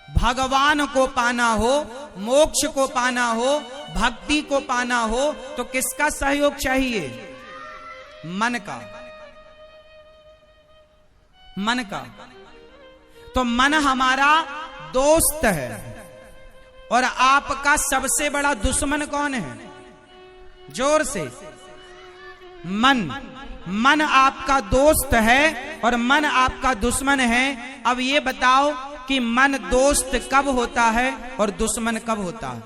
भगवान को पाना हो, मोक्ष को पाना हो, भक्ति को पाना हो, तो किसका सहयोग चाहिए? मन का। मन का। तो मन हमारा दोस्त है। और आपका सबसे बड़ा दुश्मन कौन है? जोर से। मन। मन आपका दोस्त है और मन आपका दुश्मन है। अब ये बताओ कि मन दोस्त कब होता है और दुश्मन कब होता है?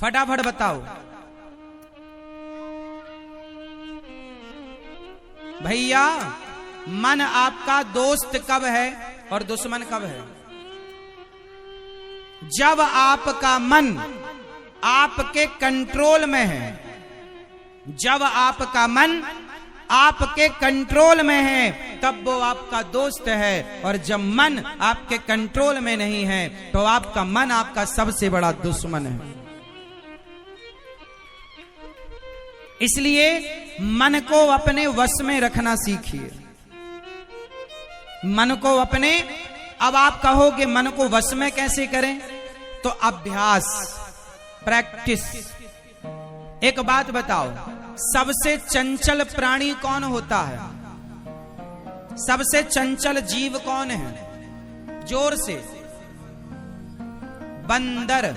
फटाफट बताओ भैया। मन आपका दोस्त कब है और दुश्मन कब है? जब आपका मन आपके कंट्रोल में है। जब आपका मन आपके कंट्रोल में है तब वो आपका दोस्त है, और जब मन आपके कंट्रोल में नहीं है तो आपका मन आपका सबसे बड़ा दुश्मन है। इसलिए मन को अपने वश में रखना सीखिए। मन को अपने। अब आप कहोगे मन को वश में कैसे करें? तो अभ्यास, प्रैक्टिस। एक बात बताओ, सबसे चंचल प्राणी कौन होता है? सबसे चंचल जीव कौन है? जोर से। बंदर।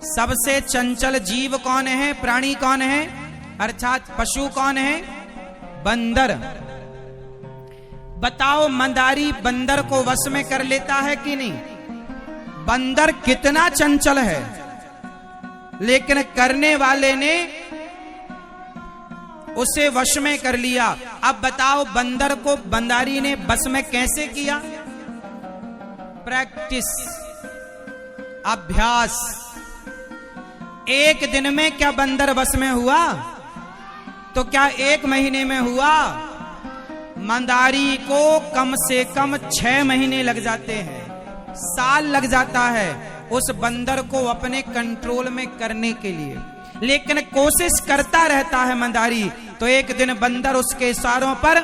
सबसे चंचल जीव कौन है? प्राणी कौन है? अर्थात पशु कौन है? बंदर। बताओ मंदारी बंदर को वश में कर लेता है कि नहीं? बंदर कितना चंचल है, लेकिन करने वाले ने उसे वश में कर लिया। अब बताओ बंदर को बंदारी ने वश में कैसे किया? प्रैक्टिस, अभ्यास। एक दिन में क्या बंदर वश में हुआ? तो क्या एक महीने में हुआ? मंदारी को कम से कम 6 महीने लग जाते हैं, साल लग जाता है उस बंदर को अपने कंट्रोल में करने के लिए। लेकिन कोशिश करता रहता है मंदारी, तो एक दिन बंदर उसके इशारों पर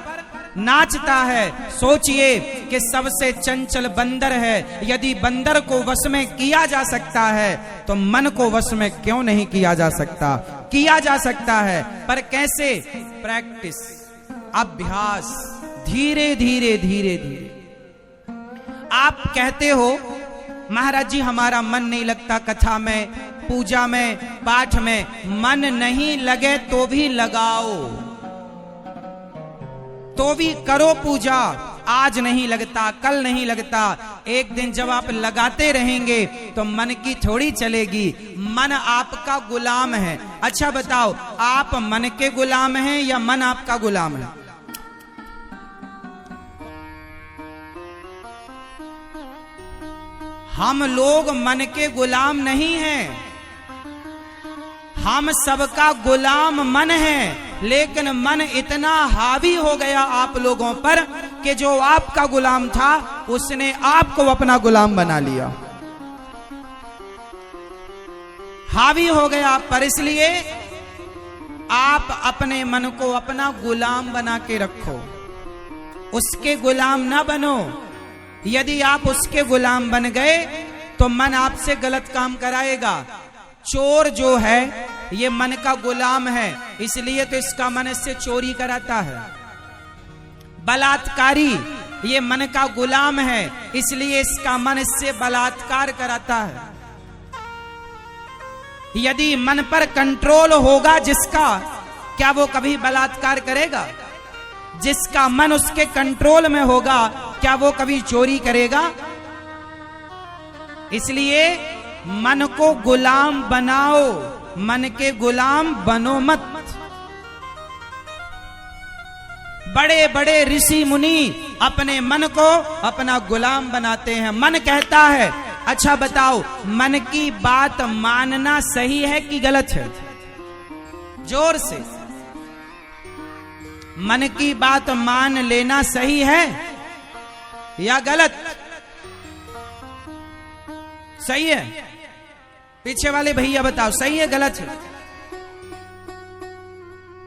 नाचता है। सोचिए कि सबसे चंचल बंदर है। यदि बंदर को वश में किया जा सकता है तो मन को वश में क्यों नहीं किया जा सकता? किया जा सकता है, पर कैसे? प्रैक्टिस, अभ्यास, धीरे धीरे धीरे धीरे। आप कहते हो महाराज जी हमारा मन नहीं लगता कथा में, पूजा में, पाठ में। मन नहीं लगे तो भी लगाओ, तो भी करो पूजा। आज नहीं लगता, कल नहीं लगता, एक दिन जब आप लगाते रहेंगे तो मन की थोड़ी चलेगी। मन आपका गुलाम है। अच्छा बताओ, आप मन के गुलाम हैं या मन आपका गुलाम है? हम लोग मन के गुलाम नहीं हैं, हम सबका गुलाम मन है। लेकिन मन इतना हावी हो गया आप लोगों पर कि जो आपका गुलाम था उसने आपको अपना गुलाम बना लिया। हावी हो गया आप पर। इसलिए आप अपने मन को अपना गुलाम बना के रखो, उसके गुलाम ना बनो। यदि आप उसके गुलाम बन गए तो मन आपसे गलत काम कराएगा। चोर जो है ये मन का गुलाम है, इसलिए तो इसका मन इससे चोरी कराता है। बलात्कारी ये मन का गुलाम है, इसलिए इसका मन इससे बलात्कार कराता है। यदि मन पर कंट्रोल होगा जिसका, क्या वो कभी बलात्कार करेगा? जिसका मन उसके कंट्रोल में होगा क्या वो कभी चोरी करेगा? इसलिए मन को गुलाम बनाओ, मन के गुलाम बनो मत। बड़े बड़े ऋषि मुनि अपने मन को अपना गुलाम बनाते हैं। मन कहता है, अच्छा बताओ मन की बात मानना सही है कि गलत है? जोर से। मन की बात मान लेना सही है या गलत? सही है? पीछे वाले भैया बताओ, सही है गलत है?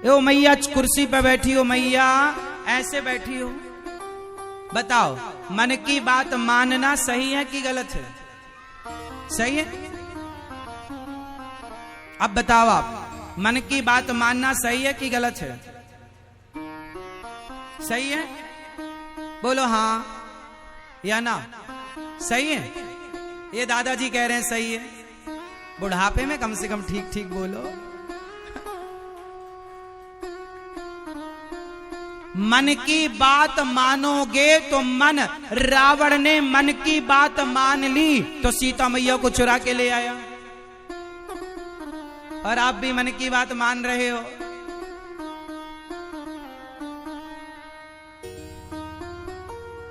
ओ मैया कुर्सी पे बैठी हो, मैया ऐसे बैठी हो, बताओ, मन की बात मानना सही है कि गलत है? सही है। अब बताओ आप, मन की बात मानना सही है कि गलत है? सही है? बोलो हाँ या ना। सही है? ये दादाजी कह रहे हैं सही है। बुढ़ापे में कम से कम ठीक ठीक बोलो। मन की बात मानोगे तो मन, रावण ने मन की बात मान ली तो सीता मैया को चुरा के ले आया। और आप भी मन की बात मान रहे हो।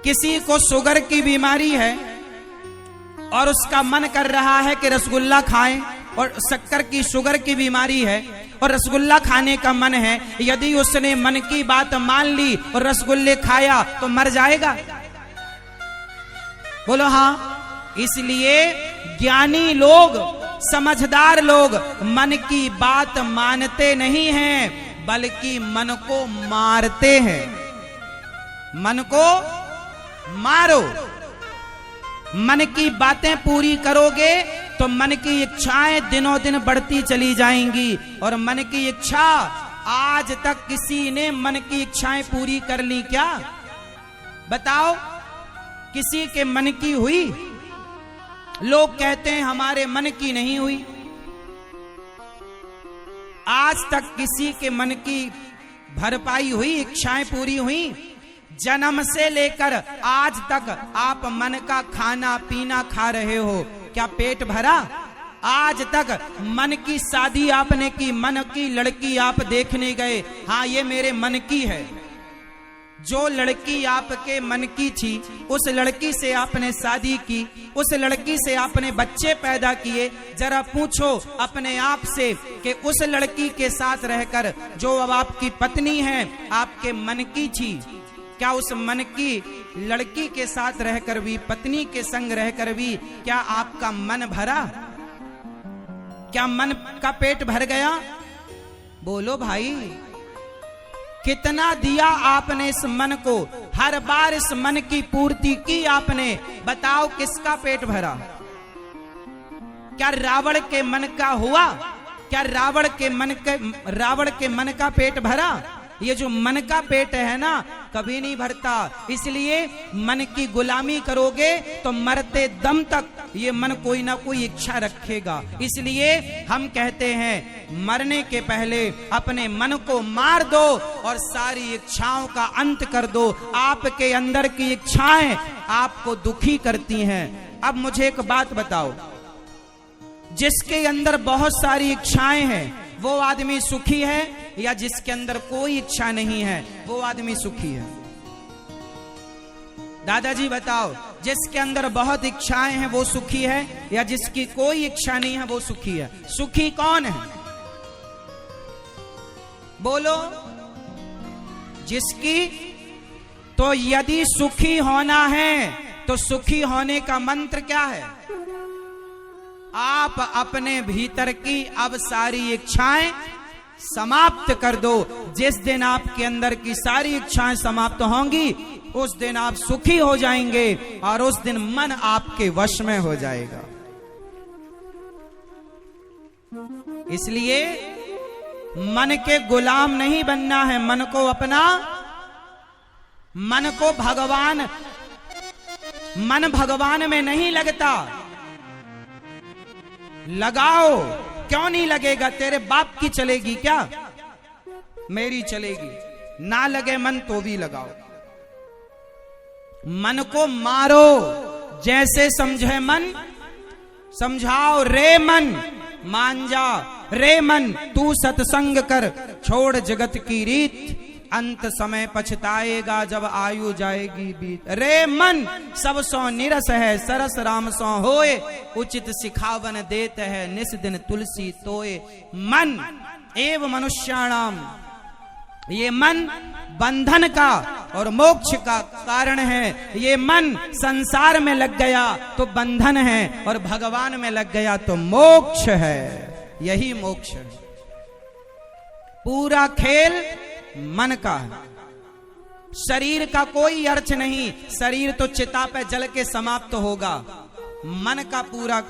किसी को शुगर की बीमारी है और उसका मन कर रहा है कि रसगुल्ला खाएं, और शक्कर की शुगर की बीमारी है और रसगुल्ला खाने का मन है। यदि उसने मन की बात मान ली और रसगुल्ले खाया तो मर जाएगा? बोलो हाँ। इसलिए ज्ञानी लोग, समझदार लोग मन की बात मानते नहीं हैं, बल्कि मन को मारते हैं। मन को मारो। मन की बातें पूरी करोगे तो मन की इच्छाएं दिनों दिन बढ़ती चली जाएंगी। और मन की इच्छा, आज तक किसी ने मन की इच्छाएं पूरी कर ली क्या? बताओ, किसी के मन की हुई? लोग कहते हैं हमारे मन की नहीं हुई। आज तक किसी के मन की भरपाई हुई, इच्छाएं पूरी हुई? जन्म से लेकर आज तक आप मन का खाना पीना खा रहे हो, क्या पेट भरा? आज तक मन की शादी आपने की, मन की लड़की आप देखने गए, हाँ ये मेरे मन की है। जो लड़की आपके मन की थी, उस लड़की से आपने शादी की, उस लड़की से आपने बच्चे पैदा किए। जरा पूछो अपने आप से कि उस लड़की के साथ रहकर जो अब आपकी पत्नी है, आपके मन की थी, क्या उस मन की लड़की के साथ रहकर भी, पत्नी के संग रहकर भी, क्या आपका मन भरा? क्या मन का पेट भर गया? बोलो भाई, कितना दिया आपने इस मन को? हर बार इस मन की पूर्ति की आपने। बताओ किसका पेट भरा? क्या रावण के मन का हुआ? क्या रावण के मन का पेट भरा? ये जो मन का पेट है ना, कभी नहीं भरता। इसलिए मन की गुलामी करोगे तो मरते दम तक ये मन कोई ना कोई इच्छा रखेगा। इसलिए हम कहते हैं, मरने के पहले अपने मन को मार दो और सारी इच्छाओं का अंत कर दो। आपके अंदर की इच्छाएं आपको दुखी करती हैं। अब मुझे एक बात बताओ, जिसके अंदर बहुत सारी इच्छाएं हैं वो आदमी सुखी है, या जिसके अंदर कोई इच्छा नहीं है वो आदमी सुखी है? दादाजी बताओ, जिसके अंदर बहुत इच्छाएं हैं वो सुखी है, या जिसकी कोई इच्छा नहीं है वो सुखी है? सुखी कौन है? बोलो। जिसकी। तो यदि सुखी होना है तो सुखी होने का मंत्र क्या है? आप अपने भीतर की अब सारी इच्छाएं समाप्त कर दो। जिस दिन आपके अंदर की सारी इच्छाएं समाप्त होंगी, उस दिन आप सुखी हो जाएंगे और उस दिन मन आपके वश में हो जाएगा। इसलिए मन के गुलाम नहीं बनना है, मन को अपना, मन को भगवान, मन भगवान में नहीं लगता। लगाओ। क्यों नहीं लगेगा? तेरे बाप की चलेगी क्या? मेरी चलेगी। ना लगे मन तो भी लगाओ। मन को मारो, जैसे समझे मन समझाओ। रे मन मान जा, रे मन तू सत्संग कर, छोड़ जगत की रीत, अंत समय पछताएगा जब आयु जाएगी बीत। रे मन सब सो निरस है, सरस राम सो होए, उचित सिखावन देत है, निस दिन तुलसी तोए। मन एव मनुष्याणाम, ये मन बंधन का और मोक्ष का कारण है। ये मन संसार में लग गया तो बंधन है, और भगवान में लग गया तो मोक्ष है। यही मोक्ष है। पूरा खेल मन का है। शरीर का कोई अर्थ नहीं, शरीर तो चिता पे जल के समाप्त होगा, मन का पूरा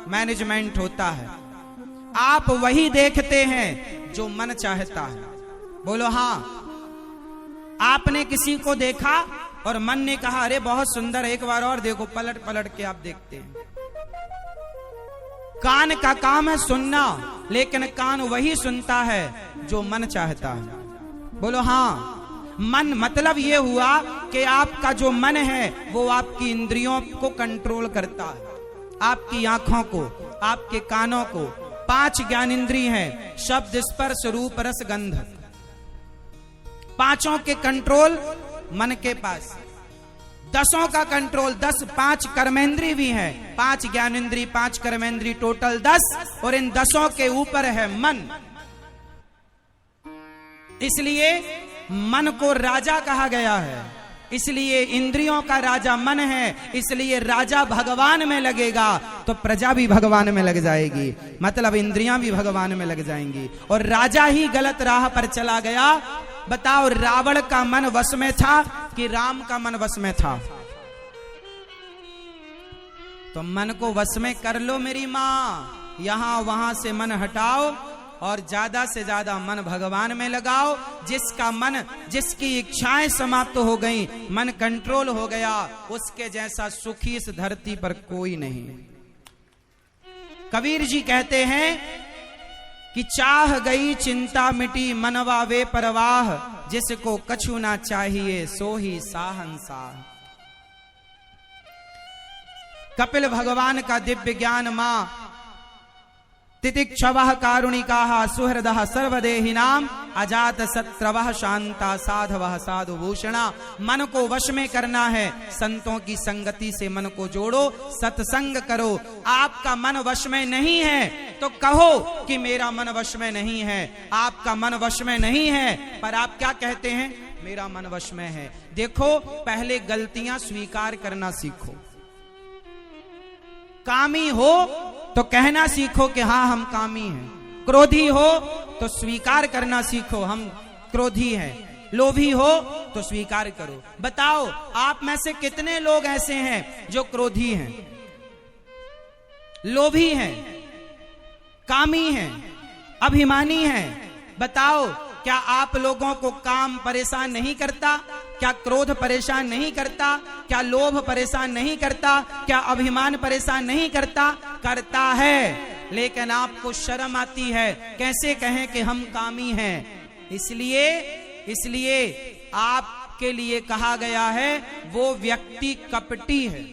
मैनेजमेंट होता है। आप वही देखते हैं जो मन चाहता है। बोलो हाँ। आपने किसी को देखा और मन ने कहा अरे बहुत सुंदर, एक बार और देखो, पलट पलट के आप देखते हैं। कान का काम है सुनना, लेकिन कान वही सुनता है जो मन चाहता है। बोलो हाँ। मन मतलब ये हुआ कि आपका जो मन है वो आपकी इंद्रियों को कंट्रोल करता है, आपकी आंखों को, आपके कानों को। 5 ज्ञानेंद्रिय हैं, शब्द, स्पर्श, रूप, रस, गंध। 5 के कंट्रोल मन के पास, 10 का कंट्रोल 5 कर्मेंद्रिय भी हैं, 5 ज्ञानेंद्रिय, 5 कर्मेंद्रिय, टोटल 10, और इन 10 के ऊपर है मन। इसलिए मन को राजा कहा गया है, इसलिए इंद्रियों का राजा मन है, इसलिए राजा भगवान में लगेगा तो प्रजा भी भगवान में लग जाएगी, मतलब इंद्रियां भी भगवान में लग जाएंगी। और राजा ही गलत राह पर चला गया। बताओ, रावण का मन वश में था कि राम का मन वश में था? तो मन को वश में कर लो मेरी माँ, यहां वहां से मन हटाओ और ज्यादा से ज्यादा मन भगवान में लगाओ। जिसका मन, जिसकी इच्छाएं समाप्त हो गई, मन कंट्रोल हो गया, उसके जैसा सुखी इस धरती पर कोई नहीं। कबीर जी कहते हैं कि चाह गई चिंता मिटी, मनवा वे परवाह, जिसको कछु ना चाहिए सो ही साहंसाह। कपिल भगवान का दिव्य ज्ञान मां तितिक्षवः कारुणिकाः सुहृदः सर्वदेहिनां, अजात शत्रवः शांता साधवः साधुभूषणा। मन को वश में करना है, संतों की संगति से मन को जोड़ो, सत्संग करो। आपका मन वश में नहीं है तो कहो कि मेरा मन वश में नहीं है। आपका मन वश में नहीं है, पर आप क्या कहते हैं? मेरा मन वश में है। देखो, पहले गलतियां स्वीकार करना सीखो। कामी हो तो कहना सीखो कि हाँ हम कामी हैं। क्रोधी हो तो स्वीकार करना सीखो हम क्रोधी हैं। लोभी हो तो स्वीकार करो। बताओ, आप में से कितने लोग ऐसे हैं जो क्रोधी हैं, लोभी हैं, कामी हैं, अभिमानी हैं? बताओ, क्या आप लोगों को काम परेशान नहीं करता? क्या क्रोध परेशान नहीं करता? क्या लोभ परेशान नहीं करता? क्या अभिमान परेशान नहीं करता? करता है, लेकिन आपको शर्म आती है। कैसे कहें कि हम कामी हैं? इसलिए आपके लिए कहा गया है वो व्यक्ति कपटी है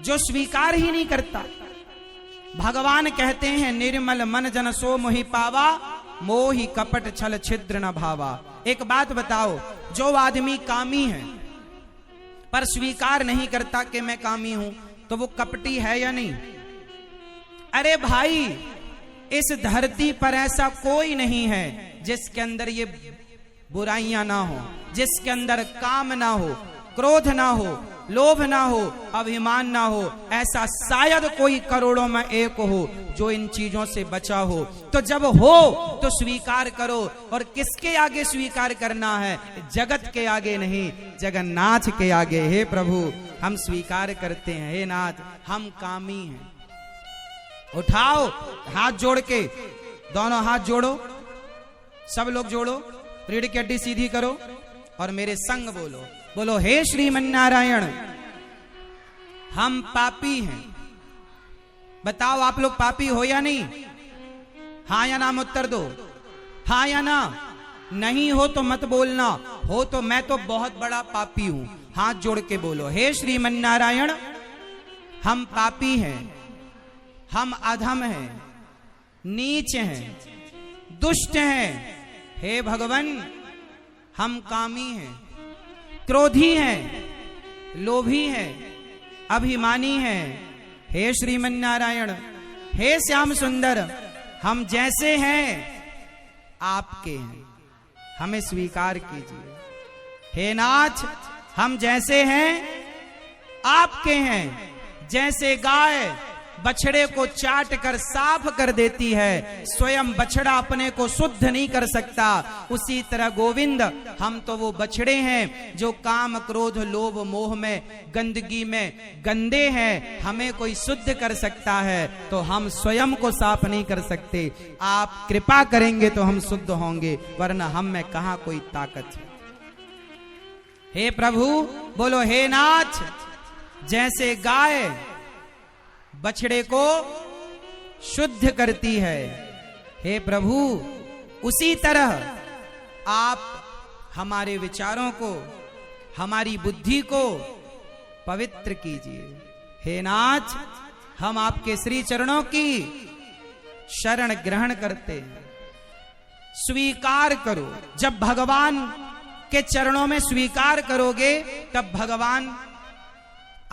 जो स्वीकार ही नहीं करता। भगवान कहते हैं निर्मल मन जन सो मोहि पावा, मोहि कपट छल छिद्र न भावा। एक बात बताओ, जो आदमी कामी है पर स्वीकार नहीं करता कि मैं कामी हूं, तो वो कपटी है या नहीं? अरे भाई, इस धरती पर ऐसा कोई नहीं है जिसके अंदर ये बुराइयां ना हो, जिसके अंदर काम ना हो, क्रोध ना हो, लोभ ना हो, अभिमान ना हो। ऐसा शायद कोई करोड़ों में एक हो जो इन चीजों से बचा हो। तो जब हो तो स्वीकार करो। और किसके आगे स्वीकार करना है? जगत के आगे नहीं, जगन्नाथ के आगे। हे प्रभु, हम स्वीकार करते हैं, हे नाथ हम कामी हैं। उठाओ हाथ जोड़ के, दोनों हाथ जोड़ो, सब लोग जोड़ो, रीढ़ की हड्डी सीधी करो और मेरे संग बोलो, बोलो हे श्रीमन्नारायण, हम पापी हैं। बताओ, आप लोग पापी हो या नहीं? हाँ या ना उत्तर दो, हाँ या ना। नहीं हो तो मत बोलना, हो तो मैं तो बहुत बड़ा पापी हूं। हाथ जोड़ के बोलो, हे श्रीमन्नारायण, हम पापी हैं, हम अधम हैं, नीच हैं, दुष्ट हैं। हे भगवान, हम कामी हैं, क्रोधी हैं, लोभी हैं, अभिमानी हैं। हे श्रीमन्नारायण, हे श्याम सुंदर, हम जैसे हैं आपके हैं, हमें स्वीकार कीजिए। हे नाथ, हम जैसे हैं आपके हैं। जैसे गाय बछड़े को चाट कर साफ कर देती है, स्वयं बछड़ा अपने को शुद्ध नहीं कर सकता, उसी तरह गोविंद हम तो वो बछड़े हैं जो काम क्रोध लोभ मोह में गंदगी में गंदे हैं, हमें कोई शुद्ध कर सकता है तो हम स्वयं को साफ नहीं कर सकते। आप कृपा करेंगे तो हम शुद्ध होंगे, वरना हम में कहां कोई ताकत है। हे प्रभु बोलो, हे नाथ, जैसे गाय बछड़े को शुद्ध करती है, हे प्रभु उसी तरह आप हमारे विचारों को, हमारी बुद्धि को पवित्र कीजिए। हे नाथ, हम आपके श्री चरणों की शरण ग्रहण करते हैं, स्वीकार करो। जब भगवान के चरणों में स्वीकार करोगे तब भगवान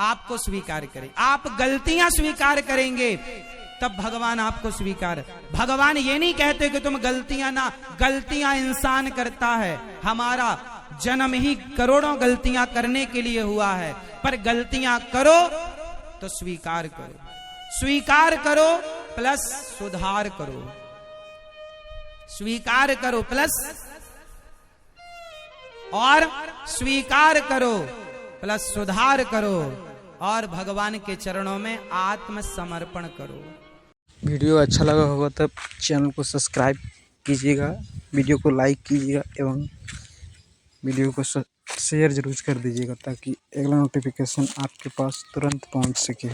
आपको स्वीकार करें। आप गलतियां स्वीकार करेंगे तब भगवान आपको स्वीकार। भगवान ये नहीं कहते कि तुम गलतियां ना, गलतियां इंसान करता है, हमारा जन्म ही करोड़ों गलतियां करने के लिए हुआ है, पर गलतियां करो तो स्वीकार करो, स्वीकार करो प्लस सुधार करो, स्वीकार करो प्लस और स्वीकार करो प्लस सुधार करो और भगवान के चरणों में आत्मसमर्पण करो। वीडियो अच्छा लगा होगा तब चैनल को सब्सक्राइब कीजिएगा, वीडियो को लाइक कीजिएगा एवं वीडियो को शेयर जरूर कर दीजिएगा ताकि अगला नोटिफिकेशन आपके पास तुरंत पहुंच सके।